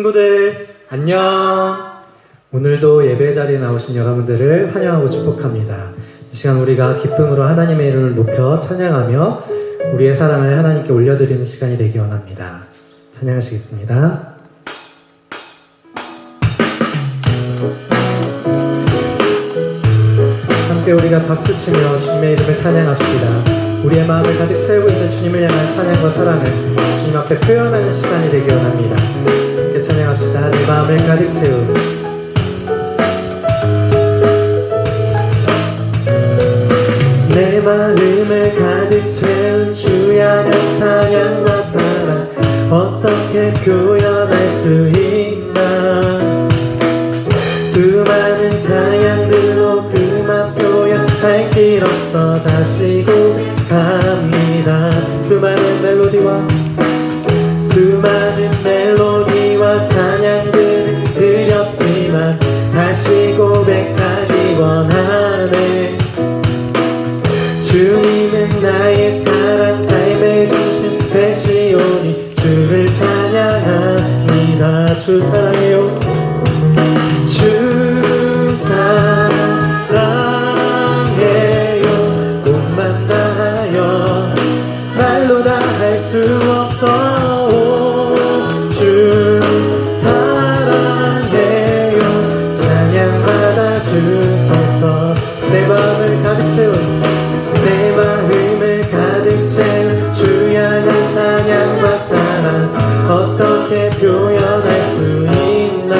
친구들 안녕. 오늘도 예배 자리에 나오신 여러분들을 환영하고 축복합니다. 이 시간 우리가 기쁨으로 하나님의 이름을 높여 찬양하며 우리의 사랑을 하나님께 올려드리는 시간이 되기 원합니다. 찬양하시겠습니다. 함께 우리가 박수치며 주님의 이름을 찬양합시다. 우리의 마음을 가득 채우고 있는 주님을 향한 찬양과 사랑을 주님 앞에 표현하는 시간이 되기 원합니다. 함께 찬양합시다. 내 마음을 가득 채우고 내 마음을 가득 채운 주 향한 찬양과 사랑 어떻게 표현할 수 있나. 수많은 찬양들로 그만 표현할 길 없어 다시 고백합니다. 수많은 멜로디와 찬양들을 드렸지만 다시 고백하기 원하네. 주님은 나의 사랑 삶의 중심 되시오니 주를 찬양합니다. 주 사랑해요. 주 사랑해요. 꿈만 다하여 말로 다 할 수 없어. 주 사랑해요. 찬양 받아 주소서. 내 마음을 가득 채운 주 향한 찬양과 사랑 어떻게 표현할 수 있나.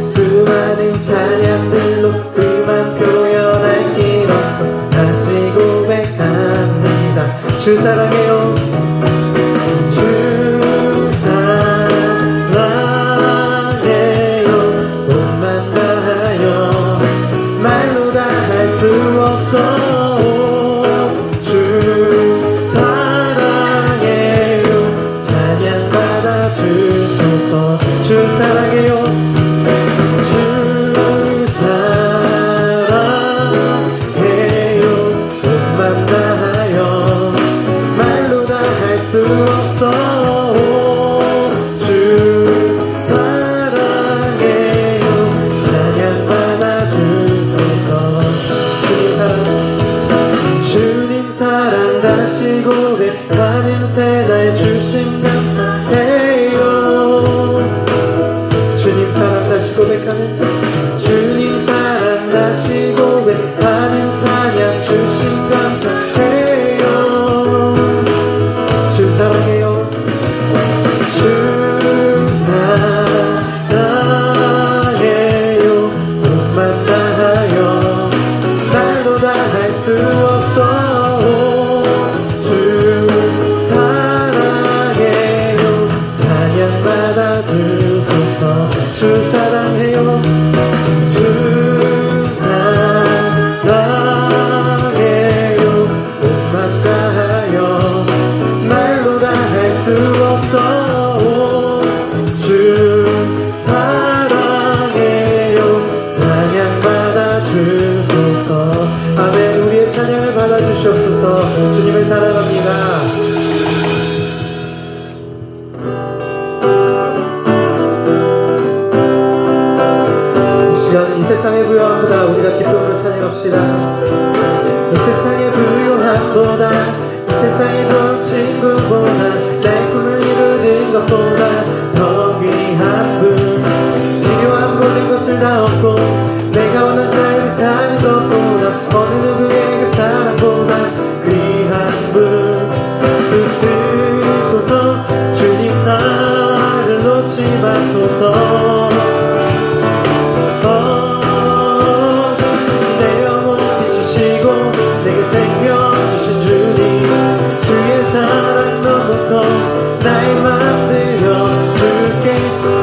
수많은 찬양들로 그만 표현할 길 없어 다시 고백합니다. 주 사랑해요. 주 사랑해요. 몸만 다하여 말로 다 할 수 없어. 주 사랑해요. 주 사랑해요. 손만 다하여 말로 다 할 수 없어. 주 사랑해요. 찬양 받아 주소서. 주님 사랑 다시 고백하는 새날 주신 감사해요. 주님 사랑 다시 고백하는 찬양 주신 감사해요. 주 사랑해요. 주 사랑해요. 몸만 다하여 말로 다 할 수 없어. 주 사랑해요. 찬양 받아 주소서. 주 사랑해요. 주 사랑해요. 몸만 다하여 말로 다 할 수 없어. 주 사랑해요. 찬양 받아 주소서. 아멘. 우리의 찬양을 받아 주시옵소서. 주님을 사랑합니다. 이 세상의 부요함보다 우리가 기쁨으로 찬양합시다. 이 세상의 부요함보다 이 세상의 좋은 친구보다 내 꿈을 이루는 것보다 더 귀한 분. 필요한 모든 것을 다 얻고 내가 원하는 삶을 사는 것보다 어느 누구의 그 사랑보다 귀한 분. 붙드소서. 주님 나를 놓지 마소서. 내게 생명 주신 주님 주의 사랑 너무 커 나의 맘 들어줄게.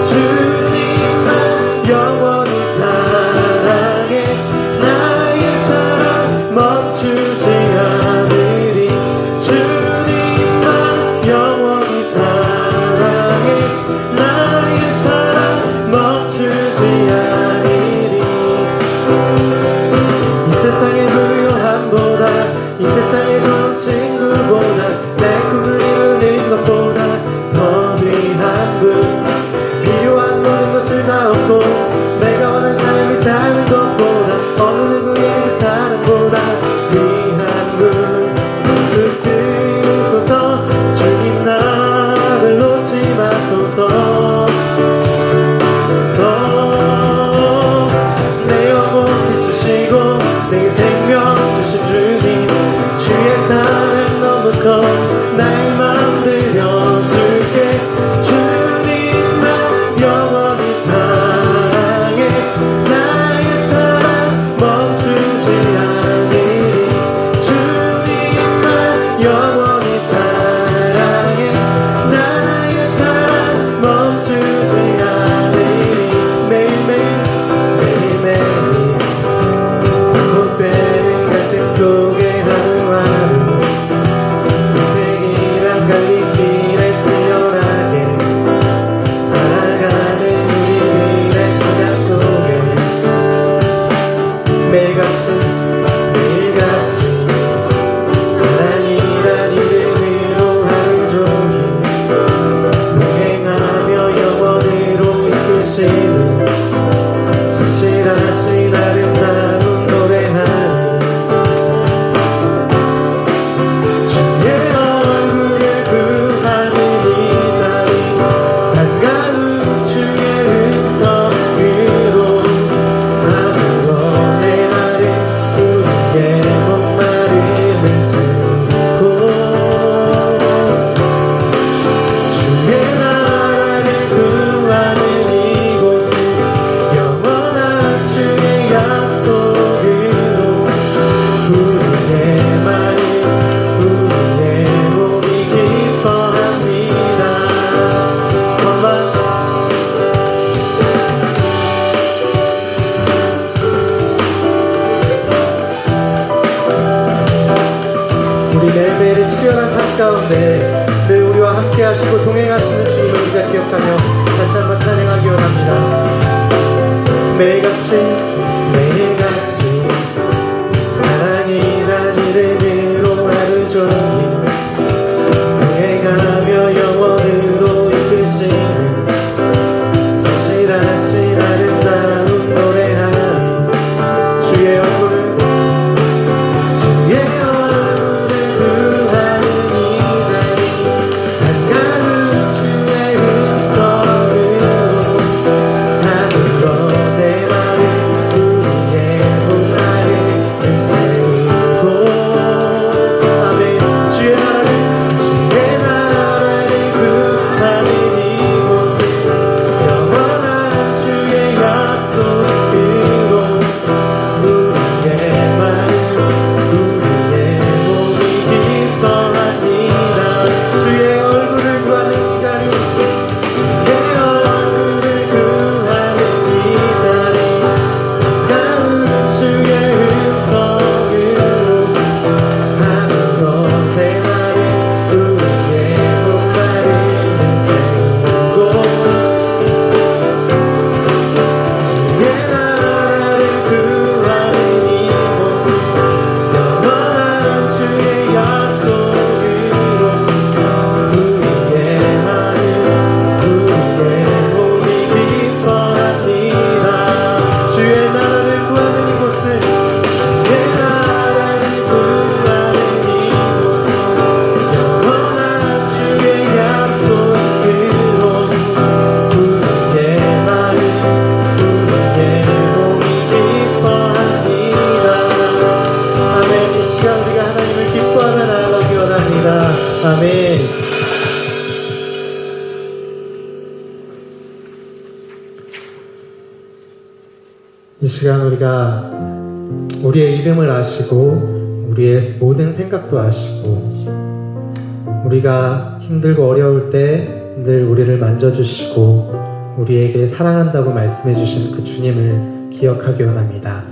주님만 영원히 사랑해. 나의 사랑 멈추지 않으리. 주님만 영원히 사랑해. 나의 사랑 멈추지 않으리. 이 세상의 부요함보다 이 세상의 좋은 친구보다 내 꿈을 이루는 것보다 더 귀한 분. 진실하신 아름다운 노래하니 주의 얼굴을 구하는 이 자리 반가운 주의 음성으로 아무런 내 말을 우리의 목마름을 채우고 주의 나라를 구하는 이곳은 영원한 주의 약속으로 우리의 말을 우리의 몸이 기뻐합니다. 우리 매일매일 치열한 삶 가운데 늘 우리와 함께 하시고 동행하시는 주님을 우리가 기억하며 다시 한번 찬양하기 원합니다. 매일같이 매일같이 사랑이란 이름으로 하루 종일 동행하며 영원으로 이끄시는 진실하신 아름다운 노래하니 주의 얼굴을 구하는 이 자리 반가운 주의 음성으로 아무런 내 말을 우리의 목마름을 채우고 아멘. 주의 나라를 구하는 이곳은 영원한 주의 약속으로 우리의 말을 우리의 몸이 기뻐합니다. 주의 얼굴을 구하는 이 자리 주의 얼굴을 구하는 이 자리 반가운 주의 음성으로 아무런 내 말을 우리의 목마름을 채우고 주의 나라를 구하는 이곳은 영원한 주의 약속으로 우리의 말을 우리의 몸이 기뻐합니다. 주의 나라를 구하는 이곳은 주의 나라를 구하는 이곳은 영원한 주의 약속으로 우리의 말을 우리의 몸이 기뻐합니다. 아멘. 이 시간 우리가 하나님을 기뻐하며 나아가기 원합니다. 아멘. 이 시간 우리가 우리의 이름을 아시고 우리의 모든 생각도 아시고 우리가 힘들고 어려울 때 늘 우리를 만져주시고 우리에게 사랑한다고 말씀해 주신 그 주님을 기억하기 원합니다.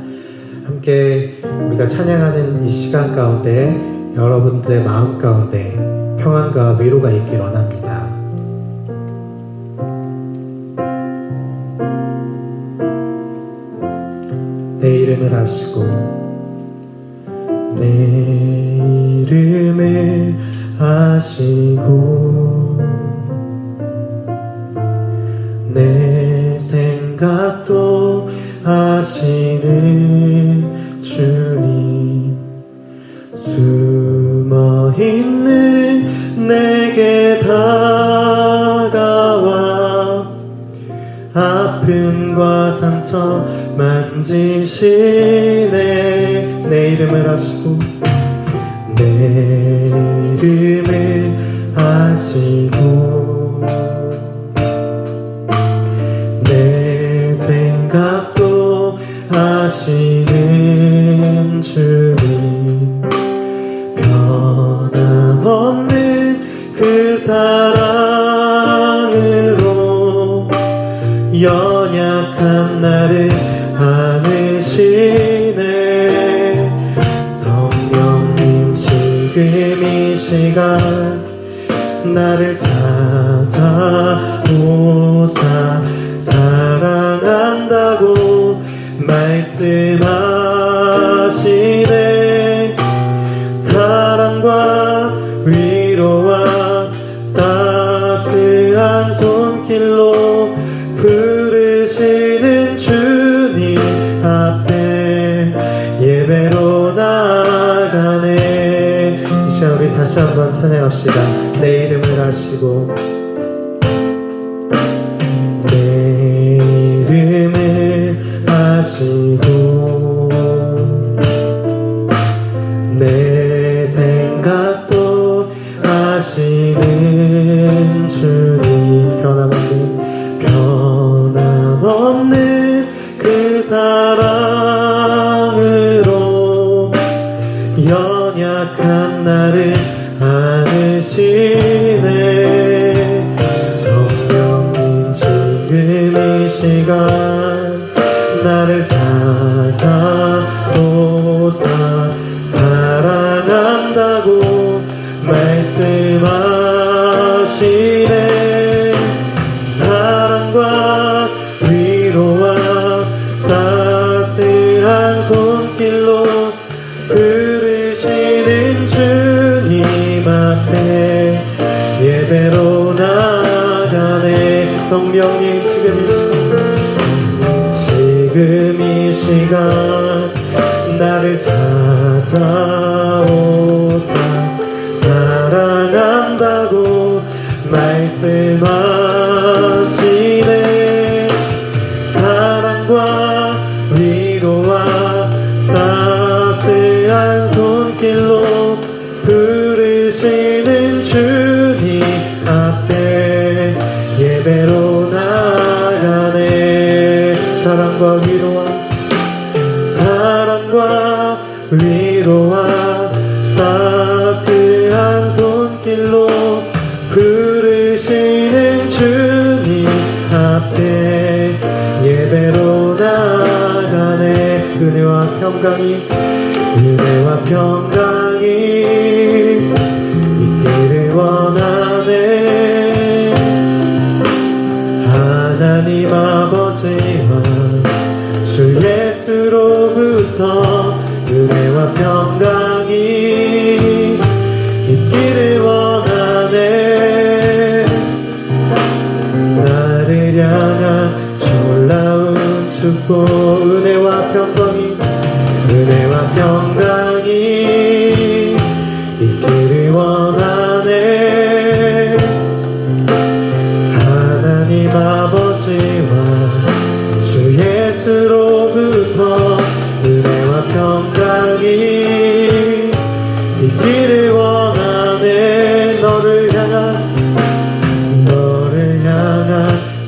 함께 우리가 찬양하는 이 시간 가운데 여러분들의 마음 가운데 평안과 위로가 있길 원합니다. 내 이름을 아시고 내 이름을 아시고 내 생각도 아시는 주님 숨어있는 내게 다가와 아픔과 상처 만지시네. 내 이름을 아시고 내 이름을 아시고 내 생각도 아시는 주님 변함없는 그 사랑으로 연약한 나를 안으시네. 성령님 지금 이 시간 나를 찾아오사 사랑한다고 말씀하시네. 사랑과 위로와 따스한 손길로 부르시는 찬양합시다. 내 이름을 아시고 내 이름을 아시고 내 생각도 아시는 주님 변함없는 그 사랑으로 연약한 나를 안으시네. 성령님 지금 이 시간 나를 찾아오사 사랑한다고 말씀하시네. 사랑과 위로와 따스한 손길로 부르시는 주님 앞에 예배로 나가네. 성령님 지금 이 시간 나를 찾아오사 사랑한다고 말씀하시네. 사랑과 위로와 따스한 손길로 부르시는 주님 앞에 예배로 나가네. 사랑과 위로와 따스한 손길로 부르시는 주님 앞에 예배로 나가네. 은혜와 평강이 있기를 원하네. 하나님 아버지와 주 예수로부터 은혜와 평강이 있기를 원하네. 나를 향한 놀라운 축복 은혜와 평강이 있기를 원하네. 하나님 아버지와 주 예수로부터 은혜와 평강이 있기를 원하네. 너를 향한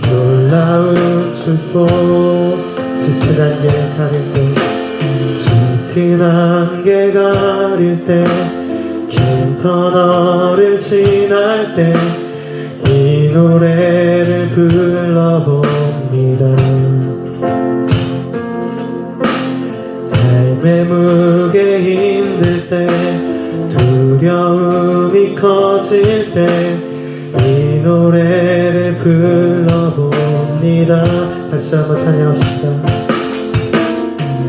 놀라운 축복. 짙은 안개 가릴 때 긴 터널을 지날 때 이 노래를 불러봅니다. 삶의 무게 힘들 때 두려움이 커질 때 이 노래를 불러봅니다. 다시 한번 찬양합시다.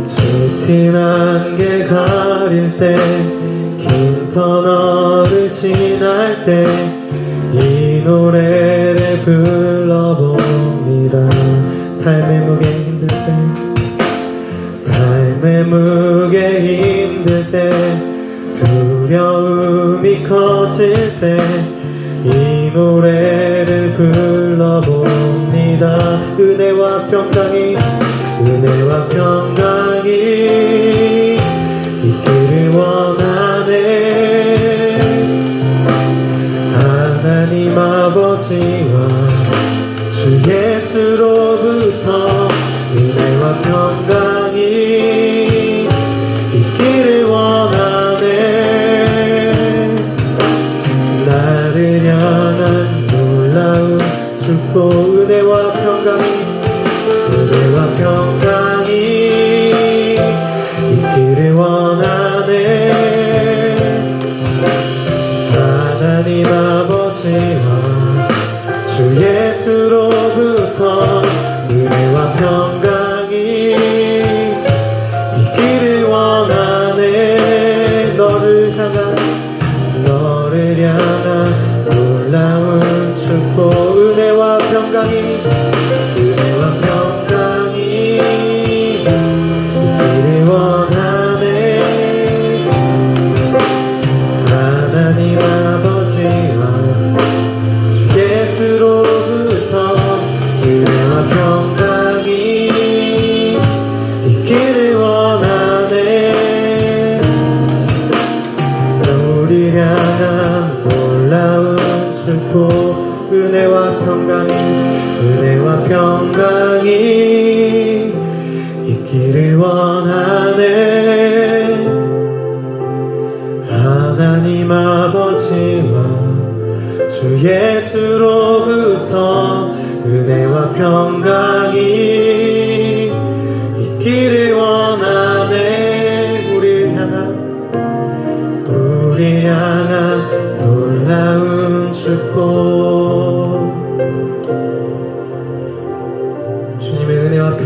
짙은 안개 가릴 때 긴 터널을 지날 때 이 노래를 불러봅니다. 삶의 무게 힘들 때 두려움이 커질 때 이 노래를 불러봅니다. 은혜와 평강이 있기를 원하네. 하나님 아버지와 주 예수로부터 은혜와 평강이 있기를 원하네. 나를 향한 놀라운 축복 은혜와 평강이 있기를 원하네. 하나님 아버지와 주 예수로부터 은혜와 평강이 있기를 원하네. 너를 향한 놀라운 축복 은혜와 평강이 있기를 원하네. 하나님 아버지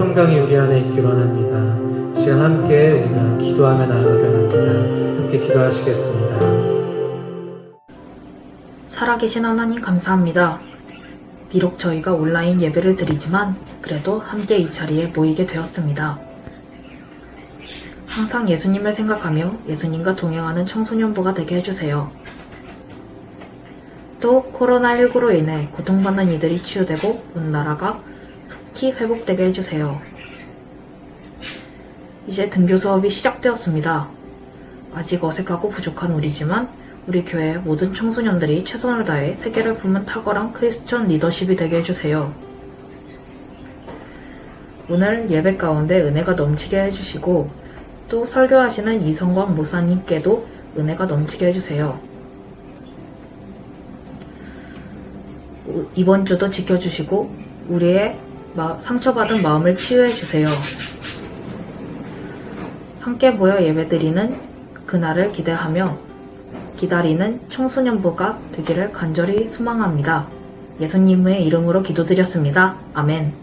평강이 우리 안에 있기로 원합니다. 시간 함께 우리가 기도하며 나아가기로 합니다. 함께 기도하시겠습니다. 살아계신 하나님 감사합니다. 비록 저희가 온라인 예배를 드리지만 그래도 함께 이 자리에 모이게 되었습니다. 항상 예수님을 생각하며 예수님과 동행하는 청소년부가 되게 해주세요. 또 코로나19로 인해 고통받는 이들이 치유되고 온 나라가 속히 회복되게 해주세요. 이제 등교 수업이 시작되었습니다. 아직 어색하고 부족한 우리지만 우리 교회 모든 청소년들이 최선을 다해 세계를 품은 탁월한 크리스천 리더십이 되게 해주세요. 오늘 예배 가운데 은혜가 넘치게 해주시고 또 설교하시는 이성광 목사님께도 은혜가 넘치게 해주세요. 이번 주도 지켜주시고 우리의 상처받은 마음을 치유해주세요. 함께 모여 예배드리는 그날을 기다리는 청소년부가 되기를 간절히 소망합니다. 예수님의 이름으로 기도드렸습니다. 아멘.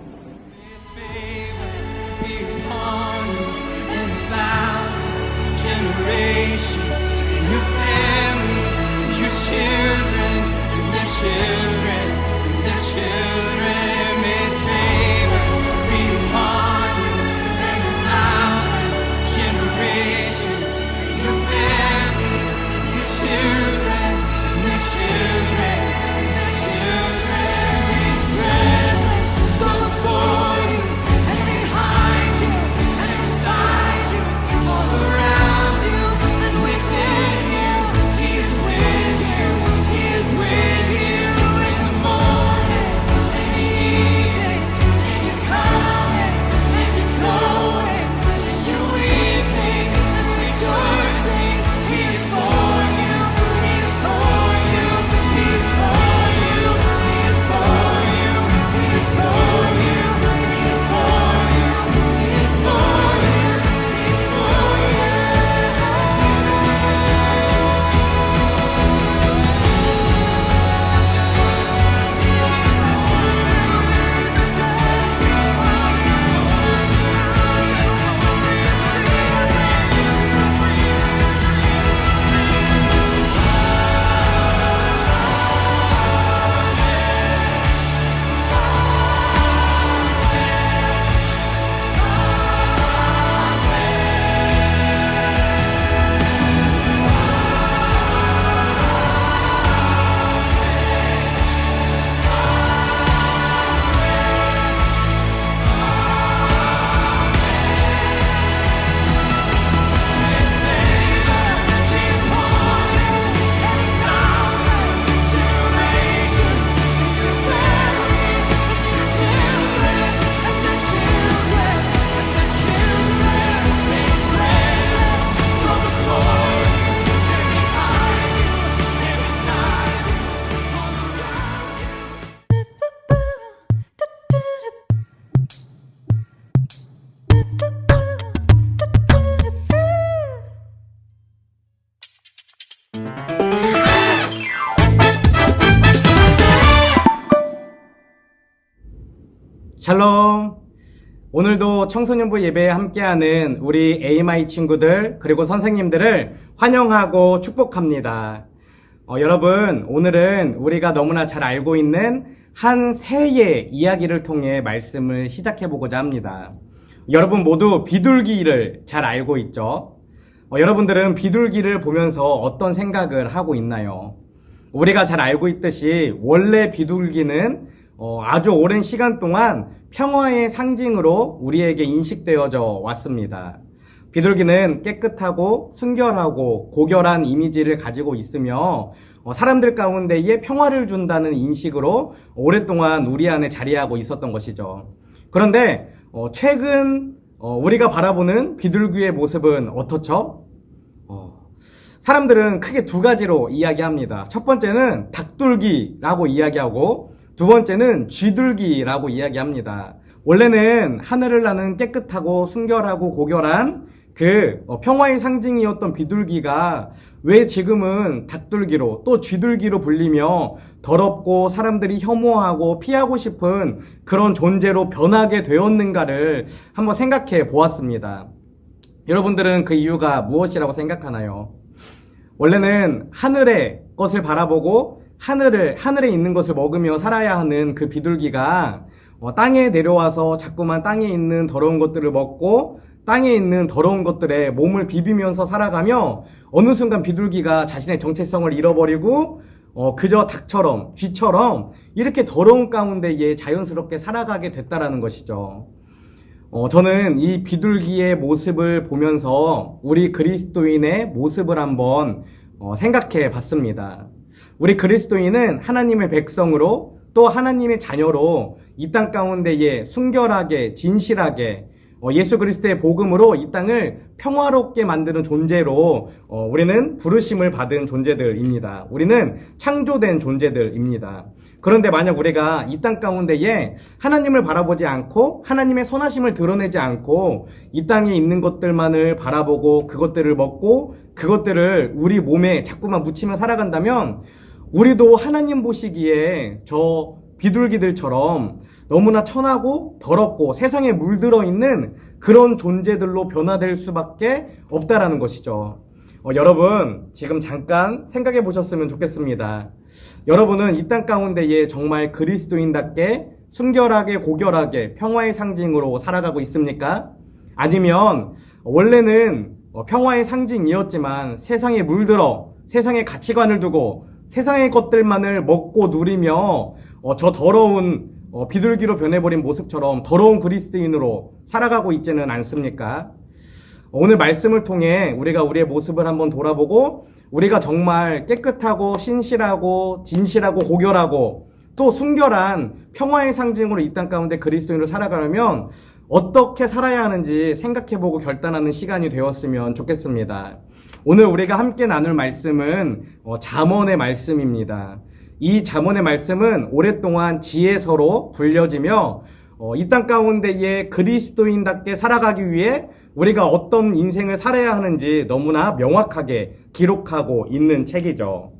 샬롬. 오늘도 청소년부 예배에 함께하는 우리 AMI 친구들 그리고 선생님들을 환영하고 축복합니다. 여러분, 오늘은 우리가 너무나 잘 알고 있는 한 새의 이야기를 통해 말씀을 시작해보고자 합니다. 여러분 모두 비둘기를 잘 알고 있죠? 여러분들은 비둘기를 보면서 어떤 생각을 하고 있나요? 우리가 잘 알고 있듯이 원래 비둘기는 아주 오랜 시간 동안 평화의 상징으로 우리에게 인식되어져 왔습니다. 비둘기는 깨끗하고 순결하고 고결한 이미지를 가지고 있으며 사람들 가운데에 평화를 준다는 인식으로 오랫동안 우리 안에 자리하고 있었던 것이죠. 그런데 최근 우리가 바라보는 비둘기의 모습은 어떻죠? 사람들은 크게 두 가지로 이야기합니다. 첫 번째는 닭둘기라고 이야기하고 두 번째는 쥐둘기라고 이야기합니다. 원래는 하늘을 나는 깨끗하고 순결하고 고결한 그 평화의 상징이었던 비둘기가 왜 지금은 닭둘기로 또 쥐둘기로 불리며 더럽고 사람들이 혐오하고 피하고 싶은 그런 존재로 변하게 되었는가를 한번 생각해 보았습니다. 여러분들은 그 이유가 무엇이라고 생각하나요? 원래는 하늘의 것을 바라보고 하늘에 있는 것을 먹으며 살아야 하는 그 비둘기가 땅에 내려와서 자꾸만 땅에 있는 더러운 것들을 먹고 땅에 있는 더러운 것들에 몸을 비비면서 살아가며 어느 순간 비둘기가 자신의 정체성을 잃어버리고 그저 닭처럼 쥐처럼 이렇게 더러운 가운데에 자연스럽게 살아가게 됐다라는 것이죠. 저는 이 비둘기의 모습을 보면서 우리 그리스도인의 모습을 한번 생각해 봤습니다. 우리 그리스도인은 하나님의 백성으로 또 하나님의 자녀로 이 땅 가운데에 순결하게 진실하게 예수 그리스도의 복음으로 이 땅을 평화롭게 만드는 존재로 우리는 부르심을 받은 존재들입니다. 우리는 창조된 존재들입니다. 그런데 만약 우리가 이 땅 가운데에 하나님을 바라보지 않고 하나님의 선하심을 드러내지 않고 이 땅에 있는 것들만을 바라보고 그것들을 먹고 그것들을 우리 몸에 자꾸만 묻히며 살아간다면 우리도 하나님 보시기에 저 비둘기들처럼 너무나 천하고 더럽고 세상에 물들어 있는 그런 존재들로 변화될 수밖에 없다라는 것이죠. 여러분 지금 잠깐 생각해 보셨으면 좋겠습니다. 여러분은 이 땅 가운데에 정말 그리스도인답게 순결하게 고결하게 평화의 상징으로 살아가고 있습니까? 아니면 원래는 평화의 상징이었지만 세상에 물들어 세상의 가치관을 두고 세상의 것들만을 먹고 누리며 저 더러운 비둘기로 변해버린 모습처럼 더러운 그리스도인으로 살아가고 있지는 않습니까? 오늘 말씀을 통해 우리가 우리의 모습을 한번 돌아보고 우리가 정말 깨끗하고 신실하고 진실하고 고결하고 또 순결한 평화의 상징으로 이 땅 가운데 그리스도인으로 살아가려면 어떻게 살아야 하는지 생각해보고 결단하는 시간이 되었으면 좋겠습니다. 오늘 우리가 함께 나눌 말씀은 잠언의 말씀입니다. 이 잠언의 말씀은 오랫동안 지혜서로 불려지며 이 땅 가운데에 그리스도인답게 살아가기 위해 우리가 어떤 인생을 살아야 하는지 너무나 명확하게 기록하고 있는 책이죠.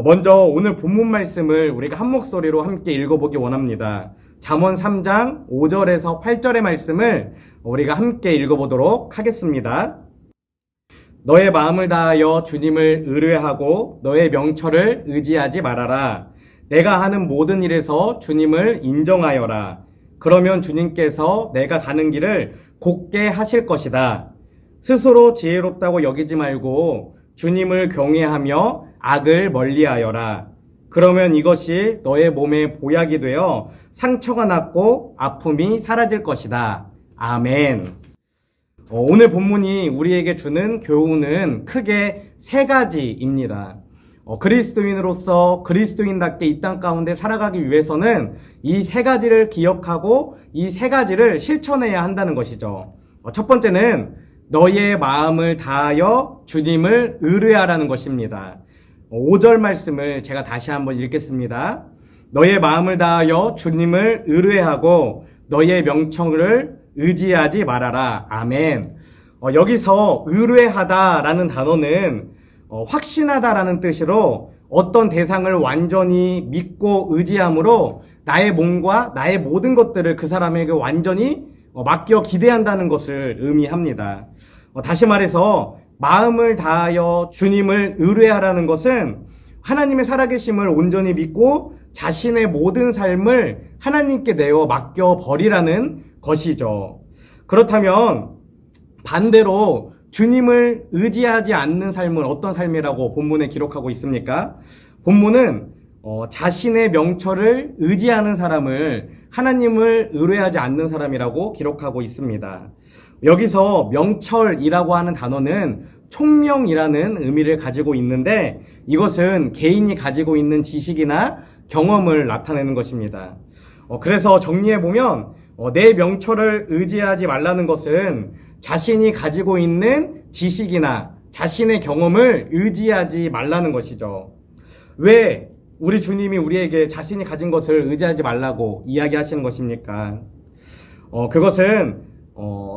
먼저 오늘 본문 말씀을 우리가 한 목소리로 함께 읽어보기 원합니다. 잠언 3장 5절에서 8절의 말씀을 우리가 함께 읽어보도록 하겠습니다. 너의 마음을 다하여 주님을 의뢰하고 너의 명철을 의지하지 말아라. 내가 하는 모든 일에서 주님을 인정하여라. 그러면 주님께서 내가 가는 길을 곧게 하실 것이다. 스스로 지혜롭다고 여기지 말고 주님을 경외하며 악을 멀리하여라. 그러면 이것이 너의 몸에 보약이 되어 상처가 낫고 아픔이 사라질 것이다. 아멘. 오늘 본문이 우리에게 주는 교훈은 크게 세 가지입니다. 그리스도인으로서 그리스도인답게 이 땅 가운데 살아가기 위해서는 이 세 가지를 기억하고 이 세 가지를 실천해야 한다는 것이죠. 첫 번째는 너의 마음을 다하여 주님을 의뢰하라는 것입니다. 5절 말씀을 제가 다시 한번 읽겠습니다. 너의 마음을 다하여 주님을 의뢰하고 너의 명령을 의지하지 말아라. 아멘. 여기서 의뢰하다라는 단어는 확신하다라는 뜻으로 어떤 대상을 완전히 믿고 의지함으로 나의 몸과 나의 모든 것들을 그 사람에게 완전히 맡겨 기대한다는 것을 의미합니다. 다시 말해서 마음을 다하여 주님을 의뢰하라는 것은 하나님의 살아계심을 온전히 믿고 자신의 모든 삶을 하나님께 내어 맡겨버리라는 것이죠. 그렇다면 반대로 주님을 의지하지 않는 삶은 어떤 삶이라고 본문에 기록하고 있습니까? 본문은 자신의 명철을 의지하는 사람을 하나님을 의뢰하지 않는 사람이라고 기록하고 있습니다. 여기서 명철이라고 하는 단어는 총명이라는 의미를 가지고 있는데 이것은 개인이 가지고 있는 지식이나 경험을 나타내는 것입니다. 그래서 정리해보면 내 명철을 의지하지 말라는 것은 자신이 가지고 있는 지식이나 자신의 경험을 의지하지 말라는 것이죠. 왜 우리 주님이 우리에게 자신이 가진 것을 의지하지 말라고 이야기하시는 것입니까? 그것은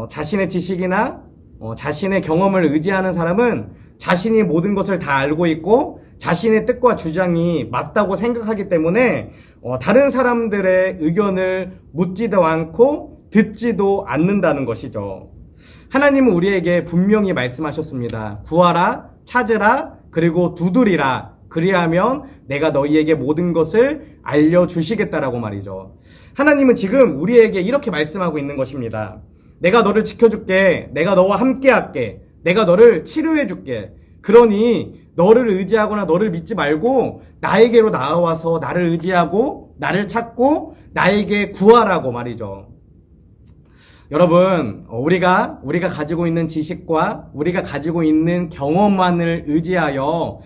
자신의 지식이나 자신의 경험을 의지하는 사람은 자신이 모든 것을 다 알고 있고 자신의 뜻과 주장이 맞다고 생각하기 때문에 다른 사람들의 의견을 묻지도 않고 듣지도 않는다는 것이죠. 하나님은 우리에게 분명히 말씀하셨습니다. 구하라, 찾으라, 그리고 두드리라. 그리하면 내가 너희에게 모든 것을 알려주시겠다라고 말이죠. 하나님은 지금 우리에게 이렇게 말씀하고 있는 것입니다. 내가 너를 지켜줄게. 내가 너와 함께 할게. 내가 너를 치료해줄게. 그러니 너를 의지하거나 너를 믿지 말고 나에게로 나와서 나를 의지하고 나를 찾고 나에게 구하라고 말이죠. 여러분, 우리가 가지고 있는 지식과 우리가 가지고 있는 경험만을 의지하여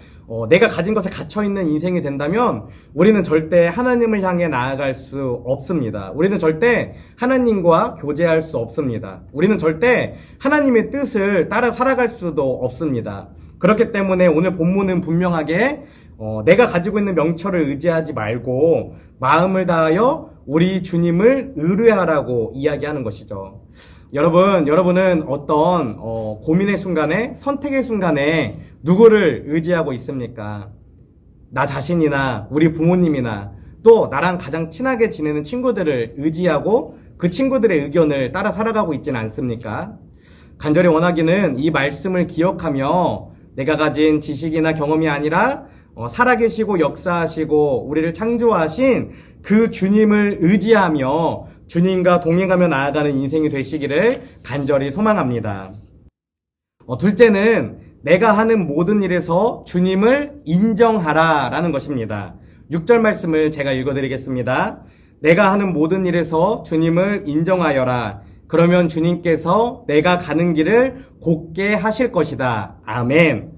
내가 가진 것에 갇혀있는 인생이 된다면 우리는 절대 하나님을 향해 나아갈 수 없습니다. 우리는 절대 하나님과 교제할 수 없습니다. 우리는 절대 하나님의 뜻을 따라 살아갈 수도 없습니다. 그렇기 때문에 오늘 본문은 분명하게 내가 가지고 있는 명철을 의지하지 말고 마음을 다하여 우리 주님을 의뢰하라고 이야기하는 것이죠. 여러분은 어떤 고민의 순간에, 선택의 순간에 누구를 의지하고 있습니까? 나 자신이나 우리 부모님이나 또 나랑 가장 친하게 지내는 친구들을 의지하고 그 친구들의 의견을 따라 살아가고 있지는 않습니까? 간절히 원하기는 이 말씀을 기억하며 내가 가진 지식이나 경험이 아니라 살아계시고 역사하시고 우리를 창조하신 그 주님을 의지하며 주님과 동행하며 나아가는 인생이 되시기를 간절히 소망합니다. 둘째는 내가 하는 모든 일에서 주님을 인정하라 라는 것입니다. 6절 말씀을 제가 읽어드리겠습니다. 내가 하는 모든 일에서 주님을 인정하여라. 그러면 주님께서 내가 가는 길을 곧게 하실 것이다. 아멘.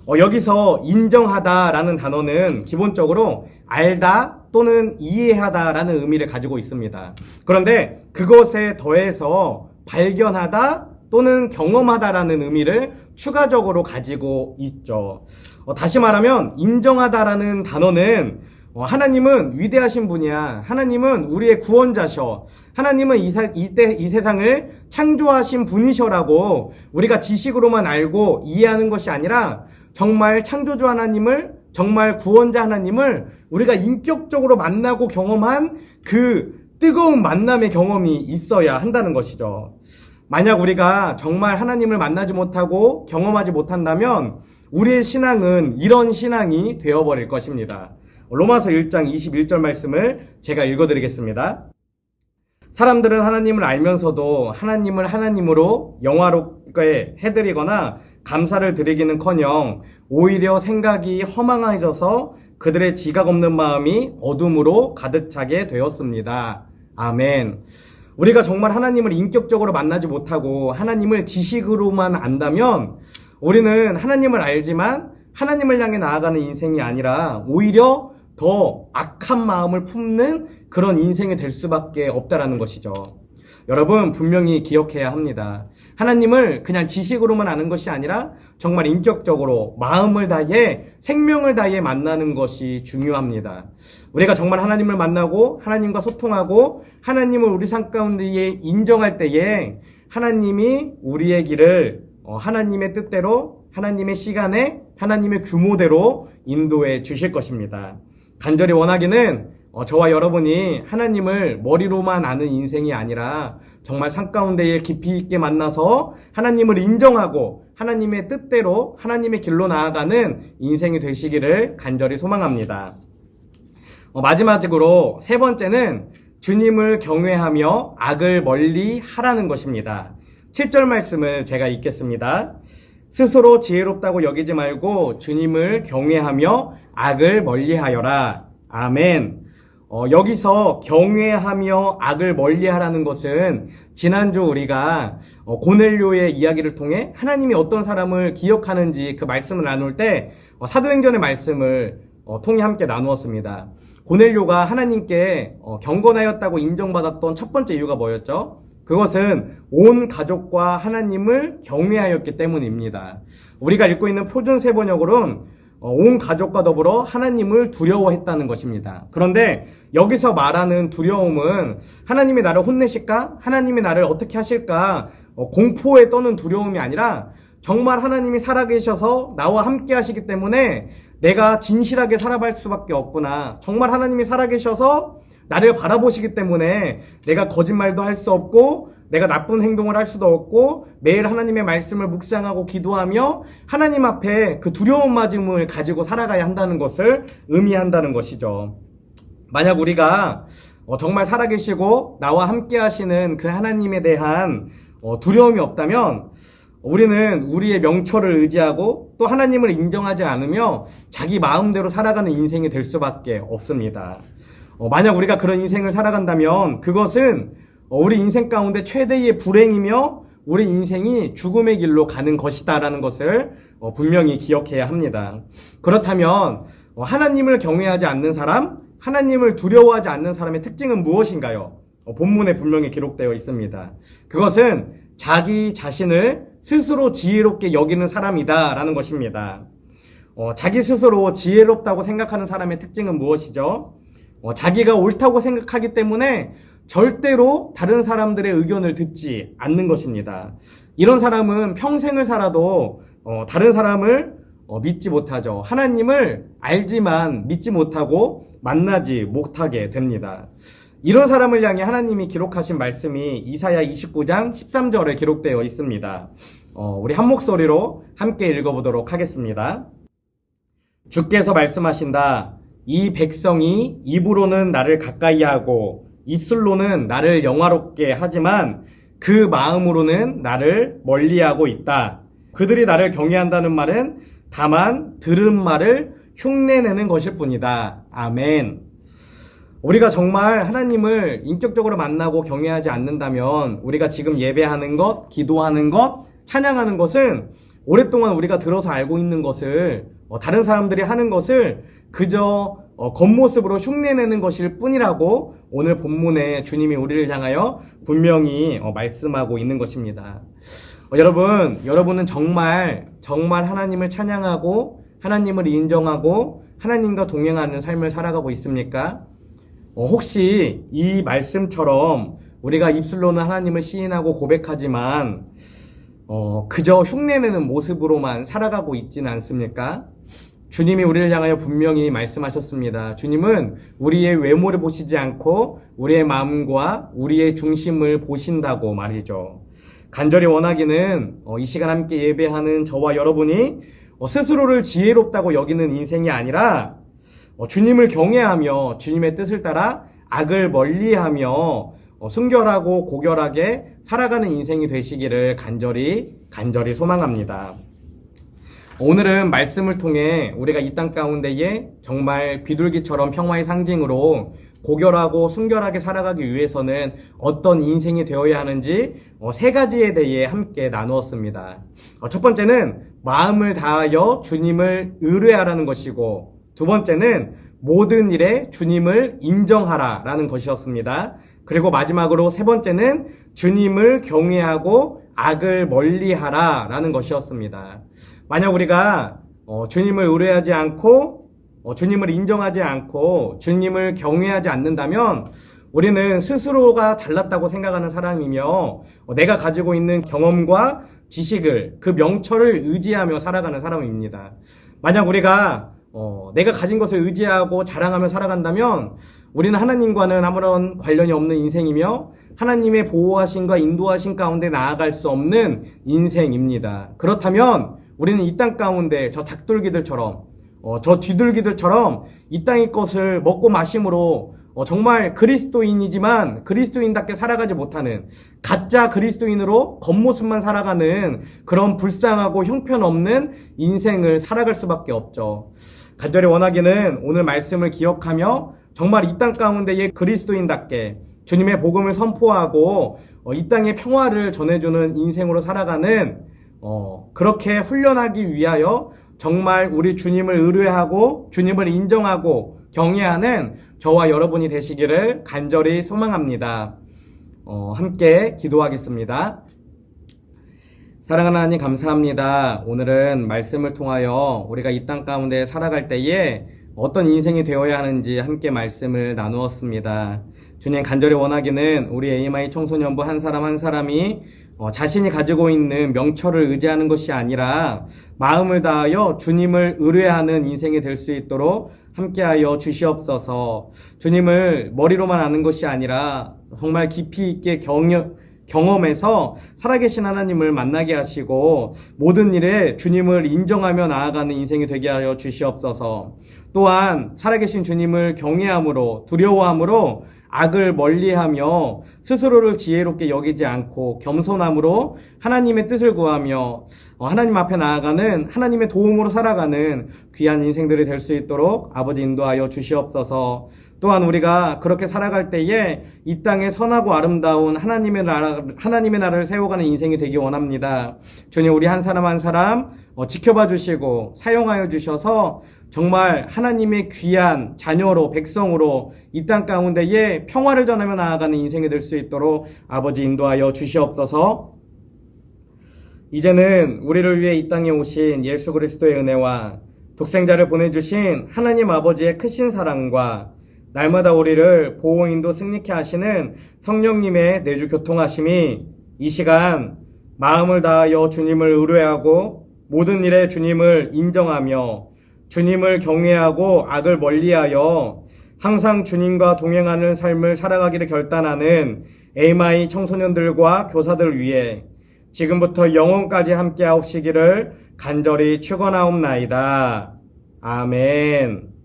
여기서 인정하다라는 단어는 기본적으로 알다 또는 이해하다라는 의미를 가지고 있습니다. 그런데 그것에 더해서 발견하다 또는 경험하다라는 의미를 추가적으로 가지고 있죠. 다시 말하면 인정하다라는 단어는 하나님은 위대하신 분이야. 하나님은 우리의 구원자셔. 하나님은 이 세상을 창조하신 분이셔라고 우리가 지식으로만 알고 이해하는 것이 아니라 정말 창조주 하나님을, 정말 구원자 하나님을 우리가 인격적으로 만나고 경험한 그 뜨거운 만남의 경험이 있어야 한다는 것이죠. 만약 우리가 정말 하나님을 만나지 못하고 경험하지 못한다면 우리의 신앙은 이런 신앙이 되어버릴 것입니다. 로마서 1장 21절 말씀을 제가 읽어드리겠습니다. 사람들은 하나님을 알면서도 하나님을 하나님으로 영화롭게 해드리거나 감사를 드리기는커녕 오히려 생각이 허망해져서 그들의 지각 없는 마음이 어둠으로 가득 차게 되었습니다. 아멘. 우리가 정말 하나님을 인격적으로 만나지 못하고 하나님을 지식으로만 안다면 우리는 하나님을 알지만 하나님을 향해 나아가는 인생이 아니라 오히려 더 악한 마음을 품는 그런 인생이 될 수밖에 없다라는 것이죠. 여러분 분명히 기억해야 합니다. 하나님을 그냥 지식으로만 아는 것이 아니라 정말 인격적으로 마음을 다해 생명을 다해 만나는 것이 중요합니다. 우리가 정말 하나님을 만나고 하나님과 소통하고 하나님을 우리 삶 가운데에 인정할 때에 하나님이 우리의 길을 하나님의 뜻대로 하나님의 시간에 하나님의 규모대로 인도해 주실 것입니다. 간절히 원하기는 저와 여러분이 하나님을 머리로만 아는 인생이 아니라 정말 삶 가운데에 깊이 있게 만나서 하나님을 인정하고 하나님의 뜻대로 하나님의 길로 나아가는 인생이 되시기를 간절히 소망합니다. 마지막으로 세 번째는 주님을 경외하며 악을 멀리 하라는 것입니다. 7절 말씀을 제가 읽겠습니다. 스스로 지혜롭다고 여기지 말고 주님을 경외하며 악을 멀리하여라. 아멘. 여기서 경외하며 악을 멀리하라는 것은 지난주 우리가 고넬료의 이야기를 통해 하나님이 어떤 사람을 기억하는지 그 말씀을 나눌 때 사도행전의 말씀을 통해 함께 나누었습니다. 고넬료가 하나님께 경건하였다고 인정받았던 첫 번째 이유가 뭐였죠? 그것은 온 가족과 하나님을 경외하였기 때문입니다. 우리가 읽고 있는 표준세 번역으로는 온 가족과 더불어 하나님을 두려워했다는 것입니다. 그런데 여기서 말하는 두려움은 하나님이 나를 혼내실까? 하나님이 나를 어떻게 하실까? 공포에 떠는 두려움이 아니라 정말 하나님이 살아계셔서 나와 함께 하시기 때문에 내가 진실하게 살아갈 수밖에 없구나. 정말 하나님이 살아계셔서 나를 바라보시기 때문에 내가 거짓말도 할 수 없고 내가 나쁜 행동을 할 수도 없고 매일 하나님의 말씀을 묵상하고 기도하며 하나님 앞에 그 두려움 마음을 가지고 살아가야 한다는 것을 의미한다는 것이죠. 만약 우리가 정말 살아계시고 나와 함께 하시는 그 하나님에 대한 두려움이 없다면 우리는 우리의 명철을 의지하고 또 하나님을 인정하지 않으며 자기 마음대로 살아가는 인생이 될 수밖에 없습니다. 만약 우리가 그런 인생을 살아간다면 그것은 우리 인생 가운데 최대의 불행이며 우리 인생이 죽음의 길로 가는 것이다라는 것을 분명히 기억해야 합니다. 그렇다면 하나님을 경외하지 않는 사람, 하나님을 두려워하지 않는 사람의 특징은 무엇인가요? 본문에 분명히 기록되어 있습니다. 그것은 자기 자신을 스스로 지혜롭게 여기는 사람이다라는 것입니다. 자기 스스로 지혜롭다고 생각하는 사람의 특징은 무엇이죠? 자기가 옳다고 생각하기 때문에 절대로 다른 사람들의 의견을 듣지 않는 것입니다. 이런 사람은 평생을 살아도 다른 사람을 믿지 못하죠. 하나님을 알지만 믿지 못하고 만나지 못하게 됩니다. 이런 사람을 향해 하나님이 기록하신 말씀이 이사야 29장 13절에 기록되어 있습니다. 우리 한 목소리로 함께 읽어보도록 하겠습니다. 주께서 말씀하신다. 이 백성이 입으로는 나를 가까이 하고 입술로는 나를 영화롭게 하지만 그 마음으로는 나를 멀리하고 있다. 그들이 나를 경외한다는 말은 다만 들은 말을 흉내내는 것일 뿐이다. 아멘. 우리가 정말 하나님을 인격적으로 만나고 경외하지 않는다면 우리가 지금 예배하는 것, 기도하는 것, 찬양하는 것은 오랫동안 우리가 들어서 알고 있는 것을 다른 사람들이 하는 것을 그저 겉모습으로 흉내내는 것일 뿐이라고 오늘 본문에 주님이 우리를 향하여 분명히 말씀하고 있는 것입니다. 여러분은 정말 하나님을 찬양하고 하나님을 인정하고 하나님과 동행하는 삶을 살아가고 있습니까? 혹시 이 말씀처럼 우리가 입술로는 하나님을 시인하고 고백하지만 그저 흉내내는 모습으로만 살아가고 있지는 않습니까? 주님이 우리를 향하여 분명히 말씀하셨습니다. 주님은 우리의 외모를 보시지 않고 우리의 마음과 우리의 중심을 보신다고 말이죠. 간절히 원하기는 이 시간 함께 예배하는 저와 여러분이 스스로를 지혜롭다고 여기는 인생이 아니라 주님을 경외하며 주님의 뜻을 따라 악을 멀리하며 순결하고 고결하게 살아가는 인생이 되시기를 간절히 소망합니다. 오늘은 말씀을 통해 우리가 이 땅 가운데에 정말 비둘기처럼 평화의 상징으로 고결하고 순결하게 살아가기 위해서는 어떤 인생이 되어야 하는지 세 가지에 대해 함께 나누었습니다. 첫 번째는 마음을 다하여 주님을 의뢰하라는 것이고, 두 번째는 모든 일에 주님을 인정하라라는 것이었습니다. 그리고 마지막으로 세 번째는 주님을 경외하고 악을 멀리하라라는 것이었습니다. 만약 우리가 주님을 의뢰하지 않고 주님을 인정하지 않고 주님을 경외하지 않는다면 우리는 스스로가 잘났다고 생각하는 사람이며 내가 가지고 있는 경험과 지식을 그 명철을 의지하며 살아가는 사람입니다. 만약 우리가 내가 가진 것을 의지하고 자랑하며 살아간다면 우리는 하나님과는 아무런 관련이 없는 인생이며 하나님의 보호하심과 인도하심 가운데 나아갈 수 없는 인생입니다. 그렇다면 우리는 이 땅 가운데 저 닭둘기들처럼 저 뒤둘기들처럼 이 땅의 것을 먹고 마심으로 정말 그리스도인이지만 그리스도인답게 살아가지 못하는 가짜 그리스도인으로 겉모습만 살아가는 그런 불쌍하고 형편없는 인생을 살아갈 수밖에 없죠. 간절히 원하기는 오늘 말씀을 기억하며 정말 이 땅 가운데의 그리스도인답게 주님의 복음을 선포하고 이 땅의 평화를 전해주는 인생으로 살아가는 그렇게 훈련하기 위하여 정말 우리 주님을 의뢰하고 주님을 인정하고 경외하는 저와 여러분이 되시기를 간절히 소망합니다. 함께 기도하겠습니다. 사랑하는 하나님 감사합니다. 오늘은 말씀을 통하여 우리가 이 땅 가운데 살아갈 때에 어떤 인생이 되어야 하는지 함께 말씀을 나누었습니다. 주님 간절히 원하기는 우리 AMI 청소년부 한 사람 한 사람이 자신이 가지고 있는 명철을 의지하는 것이 아니라 마음을 다하여 주님을 의뢰하는 인생이 될 수 있도록 함께하여 주시옵소서. 주님을 머리로만 아는 것이 아니라 정말 깊이 있게 경험해서 살아계신 하나님을 만나게 하시고 모든 일에 주님을 인정하며 나아가는 인생이 되게 하여 주시옵소서. 또한 살아계신 주님을 경외함으로 두려워함으로 악을 멀리하며 스스로를 지혜롭게 여기지 않고 겸손함으로 하나님의 뜻을 구하며 하나님 앞에 나아가는 하나님의 도움으로 살아가는 귀한 인생들이 될 수 있도록 아버지 인도하여 주시옵소서. 또한 우리가 그렇게 살아갈 때에 이 땅에 선하고 아름다운 하나님의 나라를 세워가는 인생이 되기 원합니다. 주님, 우리 한 사람 한 사람 지켜봐 주시고 사용하여 주셔서 정말 하나님의 귀한 자녀로 백성으로 이 땅 가운데에 평화를 전하며 나아가는 인생이 될 수 있도록 아버지 인도하여 주시옵소서. 이제는 우리를 위해 이 땅에 오신 예수 그리스도의 은혜와 독생자를 보내주신 하나님 아버지의 크신 사랑과 날마다 우리를 보호 인도 승리케 하시는 성령님의 내주 교통하심이 이 시간 마음을 다하여 주님을 의뢰하고 모든 일에 주님을 인정하며 주님을 경외하고 악을 멀리하여 항상 주님과 동행하는 삶을 살아가기를 결단하는 에이마이 청소년들과 교사들을 위해 지금부터 영원까지 함께 하옵시기를 간절히 축원하옵나이다. 아멘.